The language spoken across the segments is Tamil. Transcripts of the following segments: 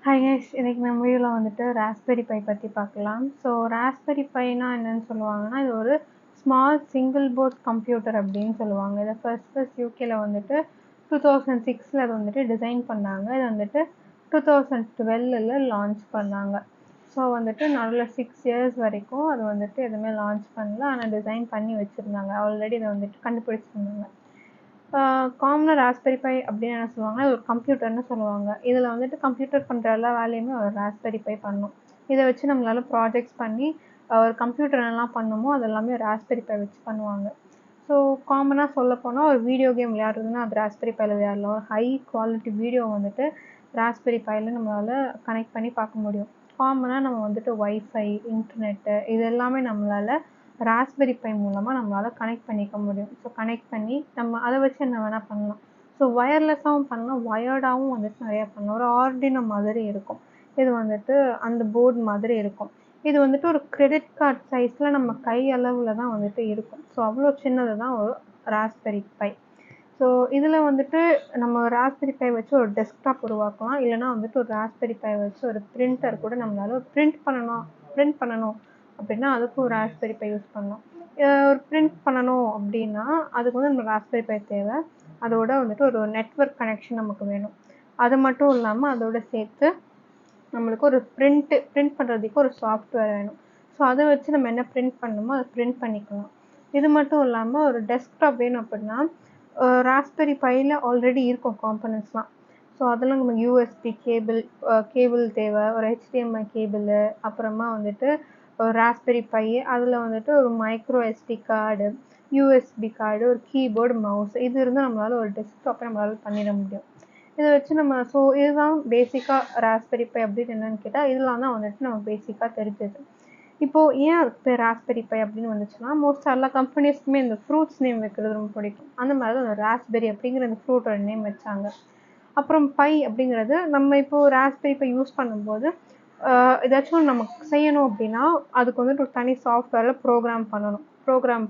ஹாய் கைஸ், இன்னைக்கு நம்ம வீடியோவில் வந்துட்டு ராஸ்பெரி பை பற்றி பார்க்கலாம். ஸோ ராஸ்பெரி பைனா என்னன்னு சொல்லுவாங்கன்னா, இது ஒரு ஸ்மால் சிங்கிள் போர்ட் கம்ப்யூட்டர் அப்படின்னு சொல்லுவாங்க. இதை ஃபர்ஸ்ட் யூகேல வந்துட்டு 2006 அது வந்துட்டு டிசைன் பண்ணாங்க. இது வந்துட்டு 2012 லான்ச் பண்ணாங்க. ஸோ வந்துட்டு நடுவில் 6 இயர்ஸ் வரைக்கும் அது வந்துட்டு எதுவுமே லான்ச் பண்ணல. ஆனால் டிசைன் பண்ணி வச்சுருந்தாங்க. ஆல்ரெடி இதை வந்துட்டு கண்டுபிடிச்சிருந்தாங்க. காமனாக ராஸ்பெரி பை அப்படின்னு என்ன சொல்லுவாங்க, இது ஒரு கம்ப்யூட்டர்னு சொல்லுவாங்க. இதில் வந்துட்டு கம்ப்யூட்டர் பண்ணுற எல்லா வேலையுமே ஒரு ராஸ்பெரி பை பண்ணும். இதை வச்சு நம்மளால ப்ராஜெக்ட்ஸ் பண்ணி ஒரு கம்ப்யூட்டர் என்னெல்லாம் பண்ணுமோ அது எல்லாமே ராஸ்பெரி பை வச்சு பண்ணுவாங்க. ஸோ காமனாக சொல்லப்போனால் ஒரு வீடியோ கேம் விளையாடுறதுன்னா அது ராஸ்பெரி பையில் விளையாடலாம். ஒரு ஹை குவாலிட்டி வீடியோ வந்துட்டு ராஸ்பெரி பையில் நம்மளால் கனெக்ட் பண்ணி பார்க்க முடியும். காமனாக நம்ம வந்துட்டு ஒய்ஃபை, இன்டர்நெட்டு இது எல்லாமே நம்மளால் ராஸ்பெரி பை மூலமாக நம்மளால் கனெக்ட் பண்ணிக்க முடியும். ஸோ கனெக்ட் பண்ணி நம்ம அதை வச்சு என்ன வேணால் பண்ணலாம். ஸோ ஒயர்லெஸ்ஸாகவும் பண்ணலாம், ஒயர்டாகவும் வந்துட்டு நிறையா பண்ணலாம். ஒரு ஆர்டினோ மாதிரி இருக்கும். இது வந்துட்டு அந்த போர்டு மாதிரி இருக்கும். இது வந்துட்டு ஒரு கிரெடிட் கார்டு சைஸில் நம்ம கை அளவில் தான் வந்துட்டு இருக்கும். ஸோ அவ்வளோ சின்னது தான் ஒரு ராஸ்பெரி பை. ஸோ இதில் வந்துட்டு நம்ம ராஸ்பெரி பை வச்சு ஒரு டெஸ்க்டாப் உருவாக்கலாம். இல்லைனா வந்துட்டு ஒரு ராஸ்பெரி பை வச்சு ஒரு பிரிண்டர் கூட நம்மளால பிரிண்ட் பண்ணணும் அப்படின்னா அதுக்கும் ஒரு ராஸ்பெரி பை யூஸ் பண்ணலாம். ஒரு பிரிண்ட் பண்ணணும் அப்படின்னா அதுக்கு வந்து நம்ம ராஸ்பெரி பை தேவை. அதோட வந்துட்டு ஒரு நெட்வொர்க் கனெக்ஷன் நமக்கு வேணும். அது மட்டும் இல்லாமல் அதோட சேர்த்து நம்மளுக்கு ஒரு பிரிண்ட் பண்ணுறதுக்கு ஒரு சாஃப்ட்வேர் வேணும். ஸோ அதை வச்சு நம்ம என்ன பிரிண்ட் பண்ணணுமோ அதை பிரிண்ட் பண்ணிக்கலாம். இது மட்டும் இல்லாமல் ஒரு டெஸ்க்டாப் வேணும் அப்படின்னா ராஸ்பெரி பையில் ஆல்ரெடி இருக்கும் காம்பனன்ட்ஸ்லாம். ஸோ அதெல்லாம் நம்ம யூஎஸ்பி கேபிள் தேவை, ஒரு HDMI கேபிள், அப்புறமா வந்துட்டு ஒரு ராஸ்பெரி பை, அதில் வந்துட்டு ஒரு micro SD card, USB card, ஒரு கீபோர்டு, மவுஸ், இது இருந்தால் நம்மளால் ஒரு டெஸ்க்டாப்பை நம்மளால் பண்ணிட முடியும். இதை வச்சு நம்ம ஸோ இதுதான் பேசிக்காக ராஸ்பெரி பை அப்படின்னு என்னன்னு கேட்டால் இதெல்லாம் தான் வந்துட்டு நம்ம பேசிக்காக தெரிஞ்சது. இப்போது ஏன் அதுக்கு பேர் ராஸ்பெரி பை அப்படின்னு வந்துச்சுன்னா, மோஸ்ட்டாக எல்லா கம்பெனிஸ்க்குமே இந்த ஃப்ரூட்ஸ் நேம் வைக்கிறது ரொம்ப பிடிக்கும். அந்த மாதிரி தான் அந்த ராஸ்பெரி அப்படிங்கிற அந்த ஃப்ரூட்டோட நேம் வச்சாங்க. அப்புறம் பை அப்படிங்கிறது நம்ம இப்போது ராஸ்பெரி பை யூஸ் பண்ணும்போது ஏதாச்சும் நம்ம செய்யணும் அப்படின்னா அதுக்கு வந்துட்டு ஒரு தனி சாஃப்ட்வேரில் ப்ரோக்ராம்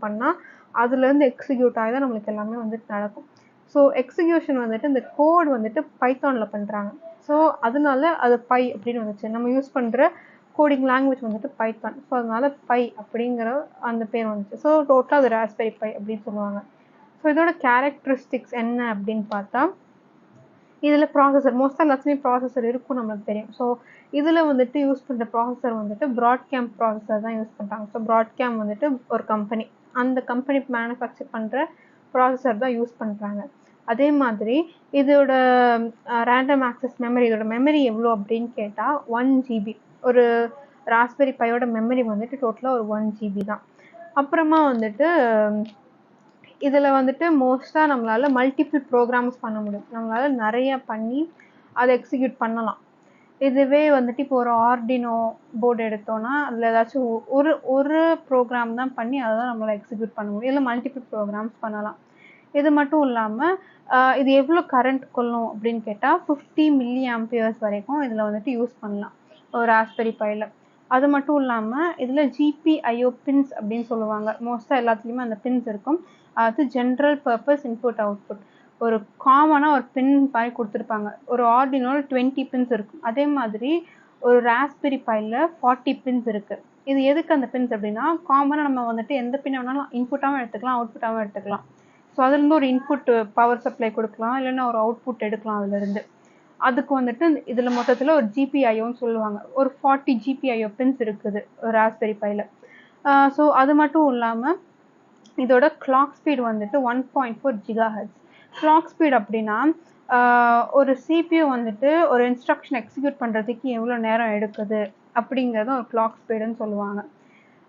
பண்ணால் அதுலேருந்து எக்ஸிக்யூட் ஆகி தான் நம்மளுக்கு எல்லாமே வந்துட்டு நடக்கும். ஸோ எக்ஸிக்யூஷன் வந்துட்டு இந்த கோட் வந்துட்டு பைத்தானில் பண்ணுறாங்க. ஸோ அதனால அது பை அப்படின்னு வந்துச்சு. நம்ம யூஸ் பண்ணுற கோடிங் லாங்குவேஜ் வந்துட்டு பைத்தான். ஸோ அதனால பை அப்படிங்கிற அந்த பேர் வந்துச்சு. ஸோ டோட்டலாக அது ராஸ்பெரி பை அப்படின்னு சொல்லுவாங்க. ஸோ இதோட கேரக்டரிஸ்டிக்ஸ் என்ன அப்படின்னு பார்த்தா, இதில் ப்ராசஸர் மோஸ்ட்டாக எல்லாத்துலேயும் ப்ராசஸர் இருக்கும் நம்மளுக்கு தெரியும். ஸோ இதில் வந்துட்டு யூஸ் பண்ணுற ப்ராசஸர் வந்துட்டு ப்ராட்கேம் ப்ராசஸர் தான் யூஸ் பண்ணுறாங்க. ஸோ ப்ராட்கேம் வந்துட்டு ஒரு கம்பெனி, அந்த கம்பெனி மேனுஃபேக்சர் பண்ணுற ப்ராசஸர் தான் யூஸ் பண்ணுறாங்க. அதே மாதிரி இதோட ரேண்டம் ஆக்சஸ் மெமரி, இதோட மெமரி எவ்வளோ அப்படின்னு கேட்டால் 1 GB. ஒரு ராஸ்பெரி பையோட மெமரி வந்துட்டு டோட்டலாக ஒரு 1 GB தான். அப்புறமா வந்துட்டு இதில் வந்துட்டு மோஸ்ட்டாக நம்மளால் மல்டிபிள் ப்ரோக்ராம்ஸ் பண்ண முடியும். நம்மளால் நிறைய பண்ணி அதை எக்ஸிக்யூட் பண்ணலாம். இதுவே வந்துட்டு இப்போ ஒரு ஆர்டினோ போர்டு எடுத்தோன்னா அதில் ஏதாச்சும் ஒரு ப்ரோக்ராம் தான் பண்ணி அதை தான் நம்மளால் எக்ஸிக்யூட் பண்ண முடியும். இல்லை மல்டிபிள் ப்ரோக்ராம்ஸ் பண்ணலாம். இது மட்டும் இல்லாமல் இது எவ்வளோ கரண்ட் கொள்ளும் அப்படின்னு கேட்டால் 50 mA வரைக்கும் இதில் வந்துட்டு யூஸ் பண்ணலாம் ஒரு ராஸ்பெரி பையில். அது மட்டும் இல்லாமல் இதில் GPIO பின்ஸ் அப்படின்னு சொல்லுவாங்க. மோஸ்ட்டாக எல்லாத்துலேயுமே அந்த பின்ஸ் இருக்கும். அது ஜென்ரல் பர்பஸ் இன்புட் அவுட்புட். ஒரு காமனாக ஒரு பின் மாதிரி கொடுத்துருப்பாங்க. ஒரு ஆர்டினோவில் 20 பின்ஸ் இருக்கும். அதே மாதிரி ஒரு ராஸ்பெரி பையில் 40 பின்ஸ் இருக்குது. இது எதுக்கு அந்த பின்ஸ் அப்படின்னா, காமனாக நம்ம வந்துட்டு எந்த பின் வேணாலும் இன்புட்டாகவும் எடுத்துக்கலாம், அவுட்புட்டாகவும் எடுத்துக்கலாம். ஸோ அதுலேருந்து ஒரு இன்புட் பவர் சப்ளை கொடுக்கலாம், இல்லைன்னா ஒரு அவுட்புட் எடுக்கலாம் அதுலேருந்து. அதுக்கு வந்துட்டு இதில் மொத்தத்தில் ஒரு GPIOன்னு சொல்லுவாங்க. ஒரு 40 GPIO பின்ஸ் இருக்குது ராஸ்பெரி பையில். ஸோ அது மட்டும் இல்லாமல் இதோட கிளாக் ஸ்பீட் வந்துட்டு 1.4 GHz. கிளாக் ஸ்பீட் அப்படின்னா ஒரு CPU வந்துட்டு ஒரு இன்ஸ்ட்ரக்ஷன் எக்ஸிக்யூட் பண்ணுறதுக்கு எவ்வளோ நேரம் எடுக்குது அப்படிங்கிறத ஒரு கிளாக் ஸ்பீடுன்னு சொல்லுவாங்க.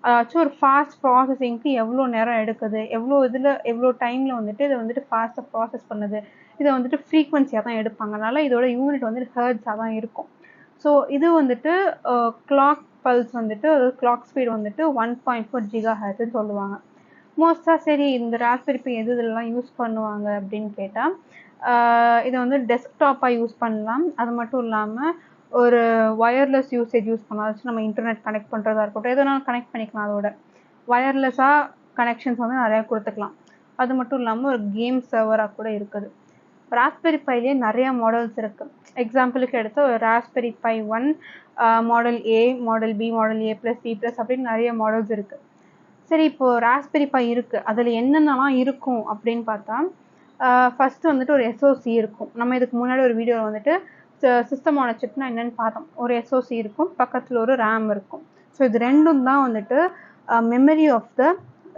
அதாச்சும் ஒரு ஃபாஸ்ட் ப்ராசஸிங்க்கு எவ்வளோ நேரம் எடுக்குது, எவ்வளோ டைமில் வந்துட்டு இதை வந்துட்டு ஃபாஸ்ட்டாக ப்ராசஸ் பண்ணுது, இதை வந்துட்டு ஃப்ரீக்வன்சியாக தான் எடுப்பாங்க. அதனால் இதோட யூனிட் வந்துட்டு ஹெர்ட்ஸாக தான் இருக்கும். ஸோ இது வந்துட்டு கிளாக் பல்ஸ் வந்துட்டு கிளாக் ஸ்பீட் வந்துட்டு 1.4 GHzன்னு சொல்லுவாங்க. மோஸ்ட்டாக சரி இந்த ராஸ்பெரி பை இதெல்லாம் யூஸ் பண்ணுவாங்க அப்படின்னு கேட்டால் இதை வந்து டெஸ்க்டாப்பாக யூஸ் பண்ணலாம். அது மட்டும் இல்லாமல் ஒரு ஒயர்லெஸ் யூஸ் பண்ணலாம். அதாச்சும் நம்ம இன்டர்நெட் கனெக்ட் பண்ணுறதா இருக்கட்டும், எதனாலும் கனெக்ட் பண்ணிக்கலாம். அதோட ஒயர்லெஸ்ஸாக கனெக்ஷன்ஸ் வந்து நிறையா கொடுத்துக்கலாம். அது மட்டும் இல்லாமல் ஒரு கேம் சர்வராக கூட இருக்குது. ராஸ்பெரி பைலேயே நிறைய மாடல்ஸ் இருக்குது. எக்ஸாம்பிளுக்கு எடுத்து ஒரு Raspberry Pi 1 model A, model B, model A plus, B plus அப்படின்னு நிறைய மாடல்ஸ் இருக்குது. சரி, இப்போது ராஸ்பெரி பை இருக்குது, அதில் என்னென்னலாம் இருக்கும் அப்படின்னு பார்த்தா, ஃபஸ்ட்டு வந்துட்டு ஒரு எஸ்ஓசி இருக்கும். நம்ம இதுக்கு முன்னாடி ஒரு வீடியோவில் வந்துட்டு சிஸ்டம் ஆன சிப்னா என்னென்னு பார்த்தோம். ஒரு எஸ்ஓசி இருக்கும், பக்கத்தில் ஒரு ரேம் இருக்கும். ஸோ இது ரெண்டும் தான் வந்துட்டு மெமரி ஆஃப் த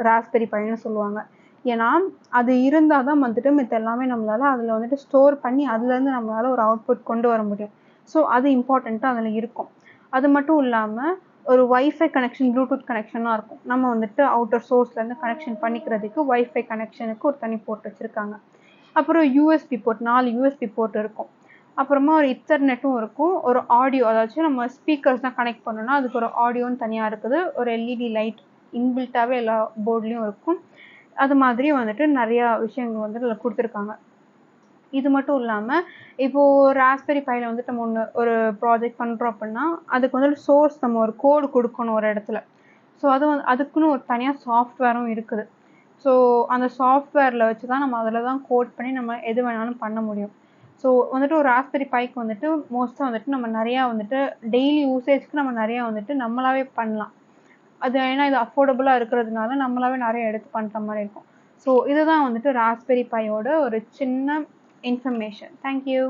ராஸ்பெரி பைன்னு சொல்லுவாங்க. ஏன்னா அது இருந்தால் தான் வந்துட்டு மித்த எல்லாமே நம்மளால் அதில் வந்துட்டு ஸ்டோர் பண்ணி அதுலேருந்து நம்மளால் ஒரு அவுட்புட் கொண்டு வர முடியும். ஸோ அது இம்பார்ட்டண்ட்டாக அதில் இருக்கும். அது மட்டும் இல்லாமல் ஒரு வைஃபை கனெக்ஷன், ப்ளூடூத் கனெக்ஷனாக இருக்கும். நம்ம வந்துட்டு அவுட்டர் சோர்ஸ்லேருந்து கனெக்ஷன் பண்ணிக்கிறதுக்கு வைஃபை கனெக்ஷனுக்கு ஒரு தனி போர்ட் வச்சுருக்காங்க. அப்புறம் யூஎஸ்பி போர்ட், 4 யூஎஸ்பி போர்ட் இருக்கும். அப்புறமா ஒரு இத்தர்நெட்டும் இருக்கும். ஒரு ஆடியோ, அதாச்சும் நம்ம ஸ்பீக்கர்ஸ் தான் கனெக்ட் பண்ணோன்னா அதுக்கு ஒரு ஆடியோன்னு தனியாக இருக்குது. ஒரு எல்இடி லைட் இன்பில்ட்டாகவே எல்லா போர்ட்லேயும் இருக்கும். அது மாதிரி வந்துட்டு நிறையா விஷயங்கள் வந்துட்டு அதில் கொடுத்துருக்காங்க. இது மட்டும் இல்லாமல் இப்போது ராஸ்பெரி பையில் வந்துட்டு நம்ம ஒரு ப்ராஜெக்ட் பண்ணுறோம் அப்படின்னா அதுக்கு வந்துட்டு சோர்ஸ் நம்ம ஒரு கோடு கொடுக்கணும் ஒரு இடத்துல. ஸோ அதுக்குன்னு ஒரு தனியாக சாஃப்ட்வேரும் இருக்குது. ஸோ அந்த சாஃப்ட்வேரில் வச்சு தான் நம்ம அதில் தான் கோட் பண்ணி நம்ம எது வேணாலும் பண்ண முடியும். ஸோ வந்துட்டு ஒரு ராஸ்பெரி பைக்கு வந்துட்டு மோஸ்ட்டாக வந்துட்டு நம்ம நிறையா வந்துட்டு டெய்லி யூசேஜ்க்கு நம்ம நிறையா வந்துட்டு நம்மளாவே பண்ணலாம். அது ஏன்னா இது அஃபோர்டபுளாக இருக்கிறதுனால நம்மளாவே நிறைய எடுத்து பண்ணுற மாதிரி இருக்கும். ஸோ இதுதான் வந்துட்டு ராஸ்பெரி பையோட ஒரு சின்ன இன்ஃபர்மேஷன். தேங்க்யூ.